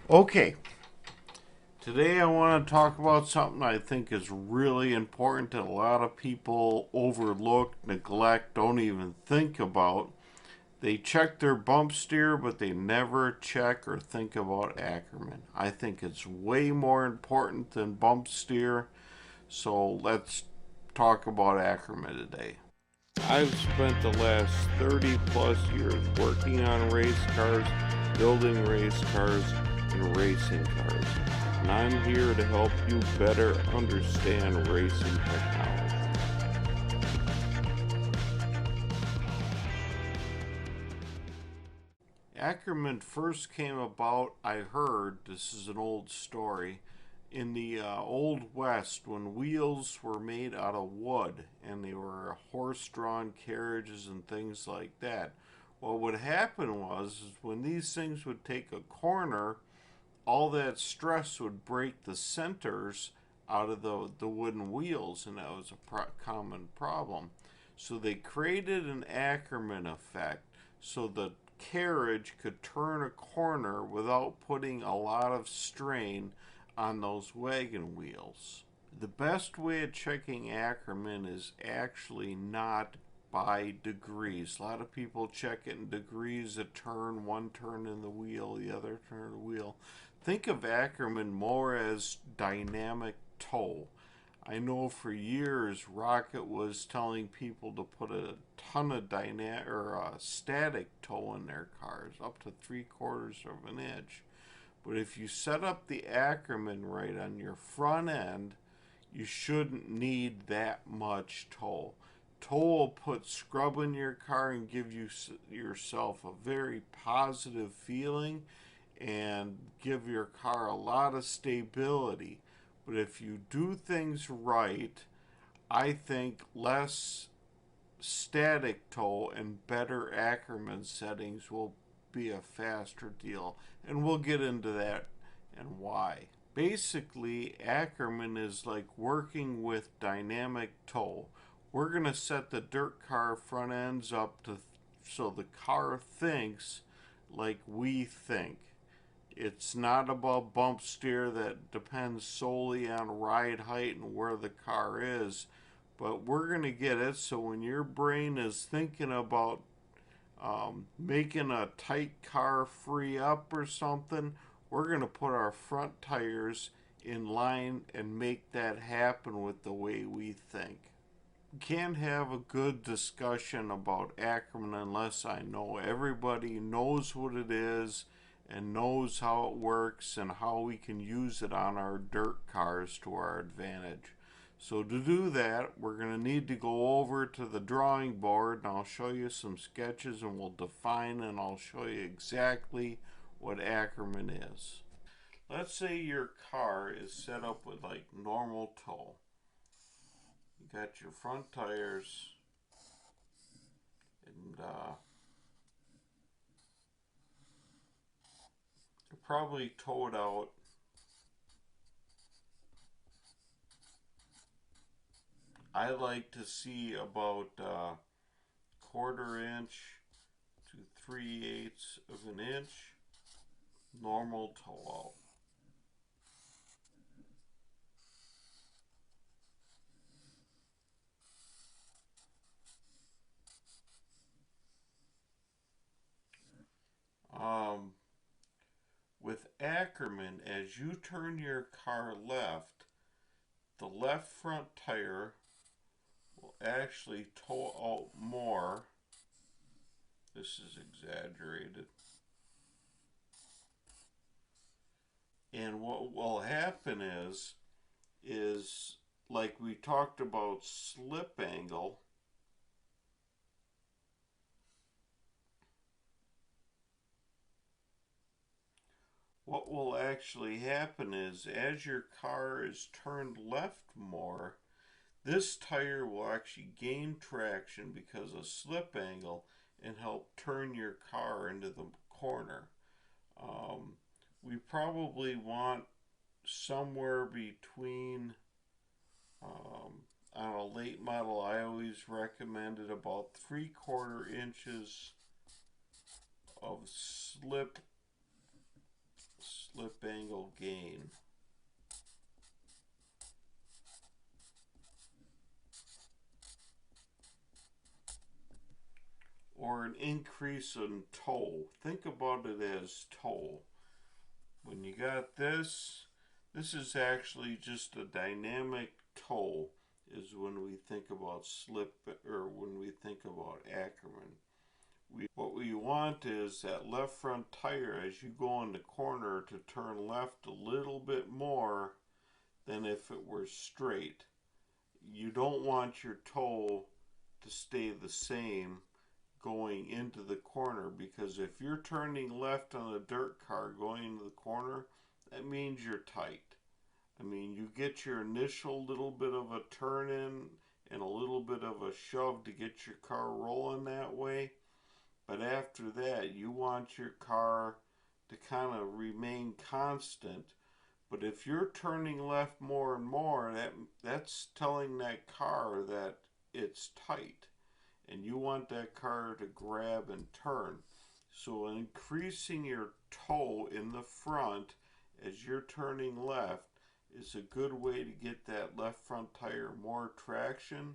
Okay, today I want to talk about something I think is really important that a lot of people overlook, neglect, don't even think about. They check their bump steer, but they never check or think about Ackerman. I think it's way more important than bump steer, so let's talk about Ackerman today. I've spent the last 30 plus years working on race cars, building race cars, and racing cars. And I'm here to help you better understand racing technology. Ackerman first came about, I heard, this is an old story, in the Old West when wheels were made out of wood and they were horse drawn carriages and things like that. What would happen was is when these things would take a corner, all that stress would break the centers out of the wooden wheels, and that was a common problem. So they created an Ackerman effect so the carriage could turn a corner without putting a lot of strain on those wagon wheels. The best way of checking Ackerman is actually not by degrees. A lot of people check it in degrees a turn, one turn in the wheel, the other turn in the wheel. Think of Ackerman more as dynamic toe. I know for years Rocket was telling people to put a ton of dynamic or static toe in their cars, up to 3/4 of an inch. But if you set up the Ackerman right on your front end, you shouldn't need that much toe. Toe will put scrub in your car and give you yourself a very positive feeling and give your car a lot of stability. But if you do things right, I think less static toe and better Ackerman settings will be a faster deal. And we'll get into that and why. Basically, Ackerman is like working with dynamic toe. We're going to set the dirt car front ends up to so the car thinks like we think. It's not about bump steer that depends solely on ride height and where the car is, but we're going to get it so when your brain is thinking about making a tight car free up or something, we're going to put our front tires in line and make that happen with the way we think. Can't have a good discussion about Ackerman unless I know everybody knows what it is and knows how it works and how we can use it on our dirt cars to our advantage. So to do that, we're going to need to go over to the drawing board and I'll show you some sketches and we'll define and I'll show you exactly what Ackerman is. Let's say your car is set up with like normal toe. You got your front tires and they're probably towed out. I like to see about 1/4 inch to 3/8 of an inch normal toe out. With Ackerman, as you turn your car left, the left front tire will actually toe out more. This is exaggerated. And what will happen is like we talked about slip angle. What will actually happen is as your car is turned left more, this tire will actually gain traction because of slip angle and help turn your car into the corner. Um, we probably want somewhere between, on a late model, I always recommended about 3/4 inches of slip angle gain. Or an increase in toe. Think about it as toe. When you got this is actually just a dynamic toe is when we think about slip or when we think about Ackerman. What we want is that left front tire as you go in the corner to turn left a little bit more than if it were straight. You don't want your toe to stay the same going into the corner, because if you're turning left on a dirt car going into the corner, that means you're tight. I mean, you get your initial little bit of a turn in and a little bit of a shove to get your car rolling that way, but after that you want your car to kind of remain constant. But if you're turning left more and more, that's telling that car that it's tight and you want that car to grab and turn. So increasing your toe in the front as you're turning left is a good way to get that left front tire more traction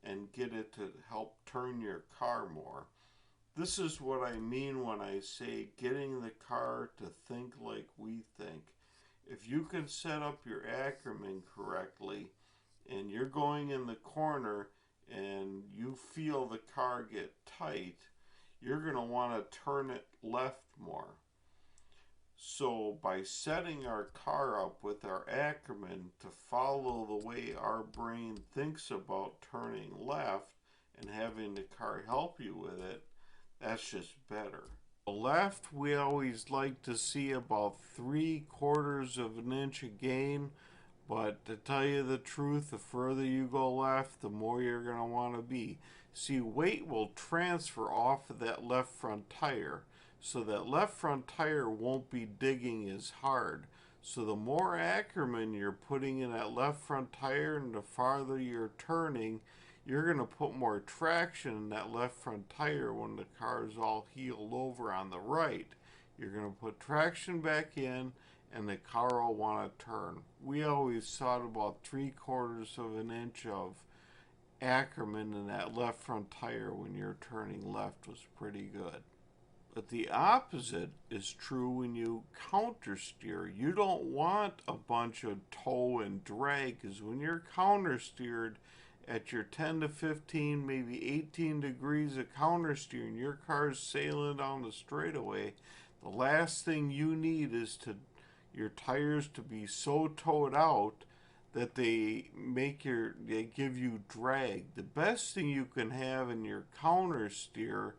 and get it to help turn your car more. This is what I mean when I say getting the car to think like we think. If you can set up your Ackerman correctly and you're going in the corner and you feel the car get tight, you're going to want to turn it left more. So by setting our car up with our Ackerman to follow the way our brain thinks about turning left and having the car help you with it, that's just better. Left, we always like to see about 3/4 of an inch of gain, but to tell you the truth, the further you go left, the more you're going to want to be. See, weight will transfer off of that left front tire, so that left front tire won't be digging as hard. So the more Ackerman you're putting in that left front tire and the farther you're turning, you're going to put more traction in that left front tire when the car is all heeled over on the right. You're going to put traction back in and the car will want to turn. We always thought about 3/4 of an inch of Ackerman in that left front tire when you're turning left was pretty good. But the opposite is true when you counter steer. You don't want a bunch of toe and drag, because when you're counter steered at your 10 to 15, maybe 18 degrees of counter steering, your car's sailing down the straightaway, the last thing you need is your tires to be so towed out that they give you drag. The best thing you can have in your counter steer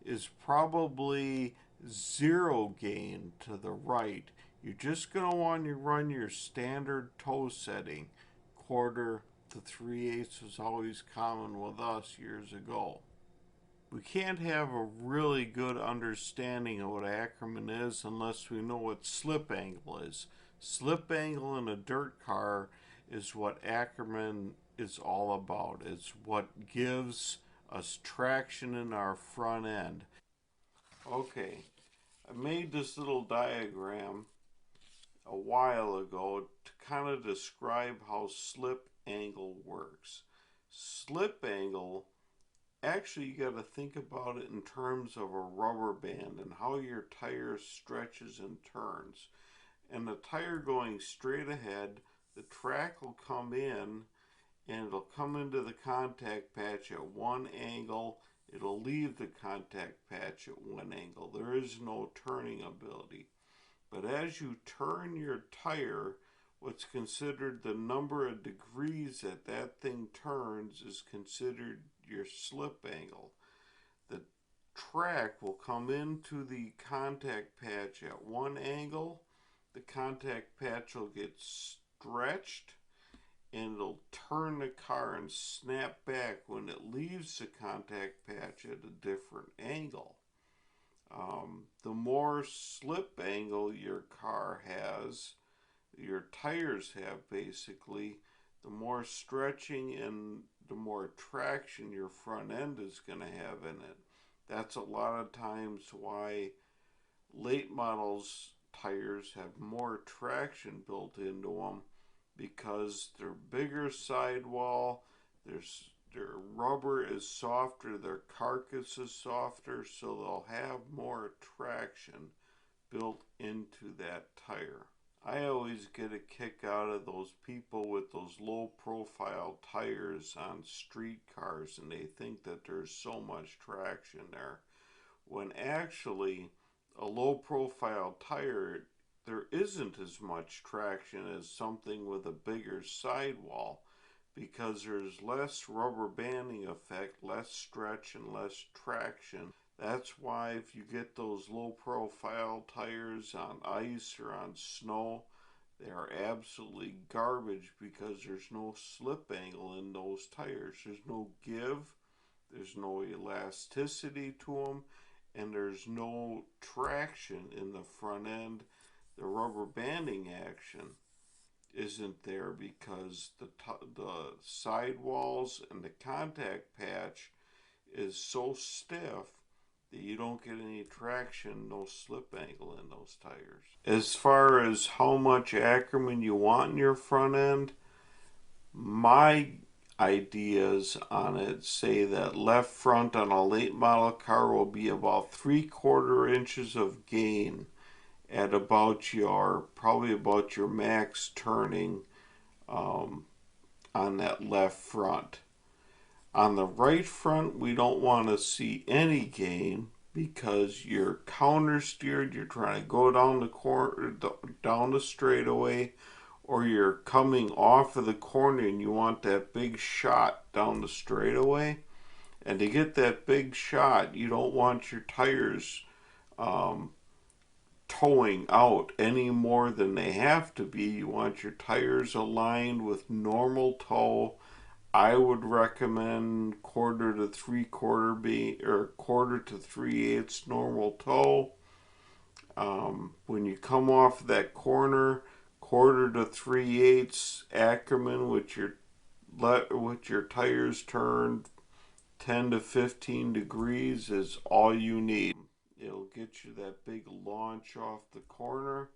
is probably zero gain to the right. You're just going to want to run your standard toe setting. 1/4 to 3/8 was always common with us years ago. We can't have a really good understanding of what Ackerman is unless we know what slip angle is. Slip angle in a dirt car is what Ackerman is all about. It's what gives us traction in our front end. Okay, I made this little diagram a while ago to kind of describe how slip angle works. Slip angle, actually you got to think about it in terms of a rubber band and how your tire stretches and turns. And the tire going straight ahead, the track will come in and it'll come into the contact patch at one angle. It'll leave the contact patch at one angle. There is no turning ability. But as you turn your tire, what's considered the number of degrees that that thing turns is considered your slip angle. The track will come into the contact patch at one angle. The contact patch will get stretched and it'll turn the car and snap back when it leaves the contact patch at a different angle. The more slip angle your car has, your tires have basically, the more stretching and the more traction your front end is going to have in it. That's a lot of times why late models tires have more traction built into them because their bigger sidewall, their rubber is softer, their carcass is softer, so they'll have more traction built into that tire. I always get a kick out of those people with those low profile tires on street cars and they think that there's so much traction there. When actually, a low profile tire, there isn't as much traction as something with a bigger sidewall because there's less rubber banding effect, less stretch, and less traction. That's why if you get those low profile tires on ice or on snow, they are absolutely garbage because there's no slip angle in those tires. There's no give, there's no elasticity to them, and there's no traction in the front end. The rubber banding action isn't there because the sidewalls and the contact patch is so stiff that you don't get any traction, no slip angle in those tires. As far as how much Ackerman you want in your front end, my ideas on it say that left front on a late model car will be about 3/4 inches of gain at about probably about your max turning on that left front. On the right front, we don't want to see any gain because you're counter steered, you're trying to go down the corner, down the straightaway, or you're coming off of the corner and you want that big shot down the straightaway. And to get that big shot, you don't want your tires towing out any more than they have to be. You want your tires aligned with normal toe. I would recommend 1/4 to 3/4 or 1/4 to 3/8 normal toe. When you come off that corner, 1/4 to 3/8 Ackerman with your tires turned 10 to 15 degrees is all you need. It'll get you that big launch off the corner.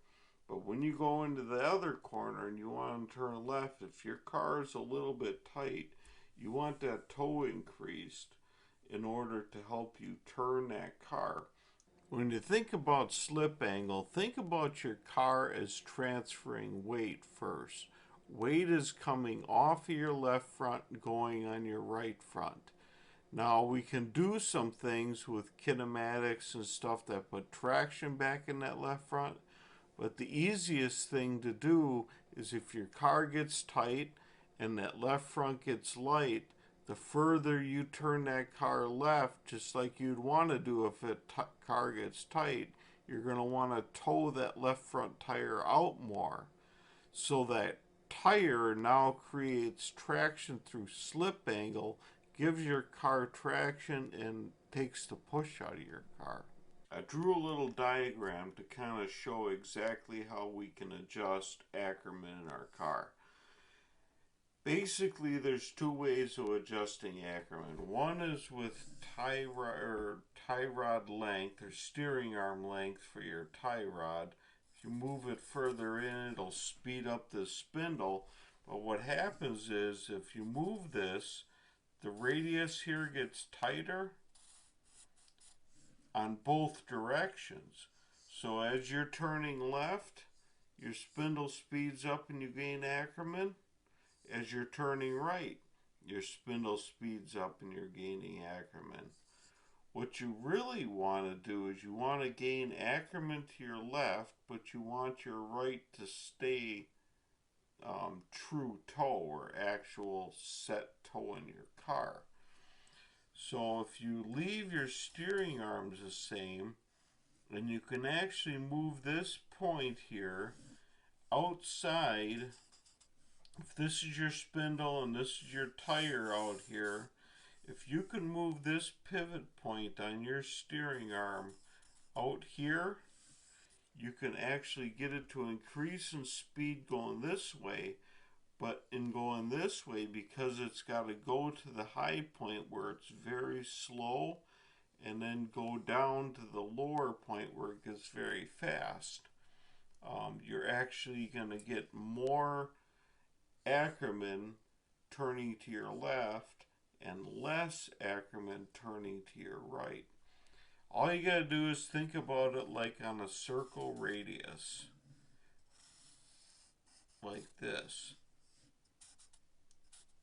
But when you go into the other corner and you want to turn left, if your car is a little bit tight, you want that toe increased in order to help you turn that car. When you think about slip angle, think about your car as transferring weight first. Weight is coming off of your left front and going on your right front. Now we can do some things with kinematics and stuff that put traction back in that left front. But the easiest thing to do is if your car gets tight and that left front gets light, the further you turn that car left, just like you'd want to do if a car gets tight, you're going to want to tow that left front tire out more. So that tire now creates traction through slip angle, gives your car traction, and takes the push out of your car. I drew a little diagram to kind of show exactly how we can adjust Ackerman in our car. Basically, there's two ways of adjusting Ackerman. One is with tie rod length or steering arm length for your tie rod. If you move it further in, it'll speed up the spindle. But what happens is if you move this, the radius here gets tighter on both directions. So as you're turning left, your spindle speeds up and you gain Ackerman. As you're turning right, your spindle speeds up and you're gaining Ackerman. What you really want to do is you want to gain Ackerman to your left, but you want your right to stay true toe or actual set toe in your car. So if you leave your steering arms the same, and you can actually move this point here outside, if this is your spindle and this is your tire out here, if you can move this pivot point on your steering arm out here, you can actually get it to increase in speed going this way. But in going this way, because it's got to go to the high point where it's very slow and then go down to the lower point where it gets very fast. you're actually going to get more Ackerman turning to your left and less Ackerman turning to your right. All you got to do is think about it like on a circle radius, like this.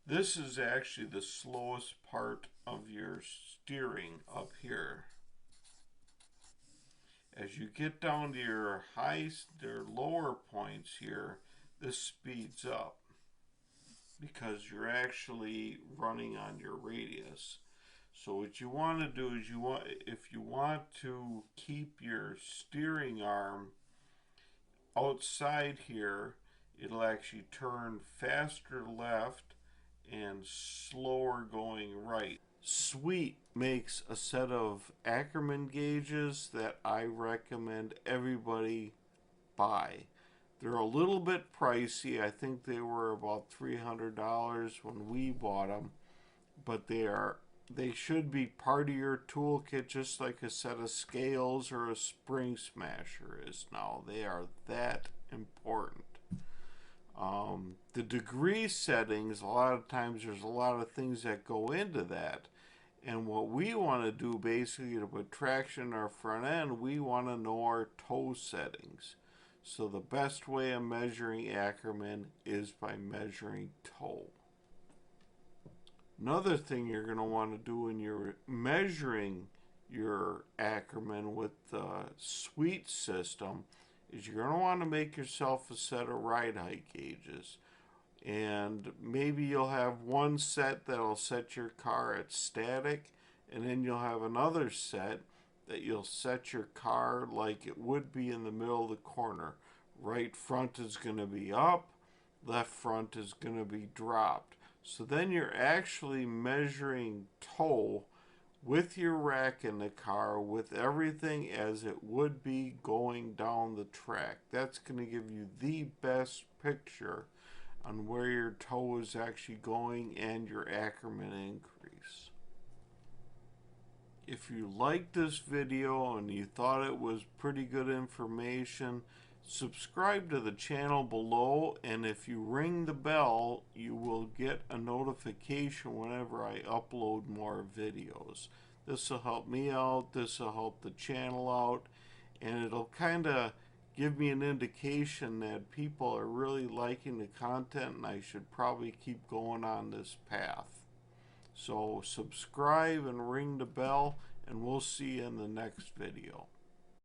This is actually the slowest part of your steering up here. As you get down to your lower points here, this speeds up because you're actually running on your radius. So what you want to do is if you want to keep your steering arm outside here, it'll actually turn faster left and slower going right. Sweet makes a set of Ackerman gauges that I recommend everybody buy. They're a little bit pricey. I think they were about $300 when we bought them, but they should be part of your toolkit just like a set of scales or a spring smasher is now. They are that important. The degree settings, a lot of times there's a lot of things that go into that. And what we want to do basically to put traction in our front end, we want to know our toe settings. So the best way of measuring Ackerman is by measuring toe. Another thing you're going to want to do when you're measuring your Ackerman with the Sweet system is you're going to want to make yourself a set of ride height gauges. And maybe you'll have one set that'll set your car at static, and then you'll have another set that you'll set your car like it would be in the middle of the corner. Right front is going to be up, left front is going to be dropped. So then you're actually measuring toe with your rack in the car with everything as it would be going down the track. That's going to give you the best picture on where your toe is actually going and your Ackerman increase. If you liked this video and you thought it was pretty good information, subscribe to the channel below, and if you ring the bell, you will get a notification whenever I upload more videos. This will help me out, this will help the channel out, and it'll kind of give me an indication that people are really liking the content and I should probably keep going on this path. So subscribe and ring the bell, and we'll see you in the next video.